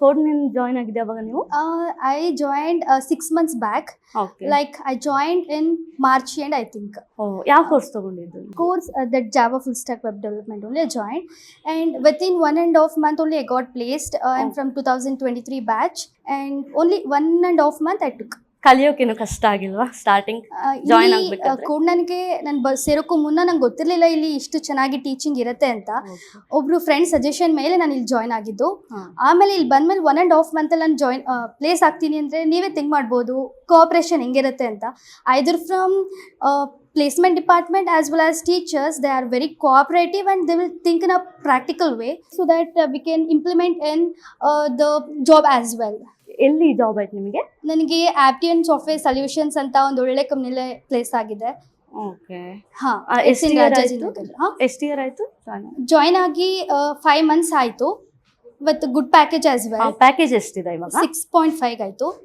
Code ನಿನ್ join ಆಗಿದ್ದೆ ಅವಾಗ ನೀವು? I joined 6 months back. Okay. Like I joined in March end, I think. ಯಾವ ಕೋರ್ಸ್ ತಗೊಂಡಿದ್ದು? Course that Java full stack web development only I joined, and within 1.5 month only I got placed. I'm from 2023 batch, and only 1.5 month I took. ಕಲಿಯೋಕೇನು ಕಷ್ಟ ಆಗಿಲ್ವಾ starting join ಆಗ್ಬೇಕಾದ್ರೆ? Code ನನಗೆ ನಾನು ಸೇರೋಕ್ಕೂ ಮುನ್ನ ನಂಗೆ ಗೊತ್ತಿರಲಿಲ್ಲ ಇಲ್ಲಿ ಇಷ್ಟು ಚೆನ್ನಾಗಿ ಟೀಚಿಂಗ್ ಇರುತ್ತೆ ಅಂತ. ಒಬ್ರು ಫ್ರೆಂಡ್ ಸಜೆಷನ್ ಮೇಲೆ ನಾನು ಇಲ್ಲಿ ಜಾಯ್ನ್ ಆಗಿದ್ದು. ಆಮೇಲೆ ಇಲ್ಲಿ ಬಂದ್ಮೇಲೆ 1.5 ಮಂತಲ್ಲಿ ನಾನು ಪ್ಲೇಸ್ ಆಗ್ತೀನಿ ಅಂದರೆ ನೀವೇ ಥಿಂಕ್ ಮಾಡ್ಬೋದು ಕೋಆಪ್ರೇಷನ್ ಹೆಂಗಿರುತ್ತೆ ಅಂತ. ಐದರ್ from placement department as well as teachers, they are very cooperative and they will think in a practical way so that we can implement in the job as well. ಎಲ್ಲಿ job ಆಯ್ತು ನಿಮಗೆ? ನನಗೆ ಆಪ್ಟಿಯನ್ software solutions ಅಂತ ಒಂದು ಒಳ್ಳೆ ಕಂಪ್ನಿಲೇ place ಆಗಿದೆ. Okay. ಎಷ್ಟು year ಆಯ್ತು ಜಾಯ್ನ್ ಆಗಿ? 5 months ಆಯಿತು with good package as well. Package ಎಷ್ಟಿದೆ ಇವಾಗ? 6.5 ಆಯಿತು.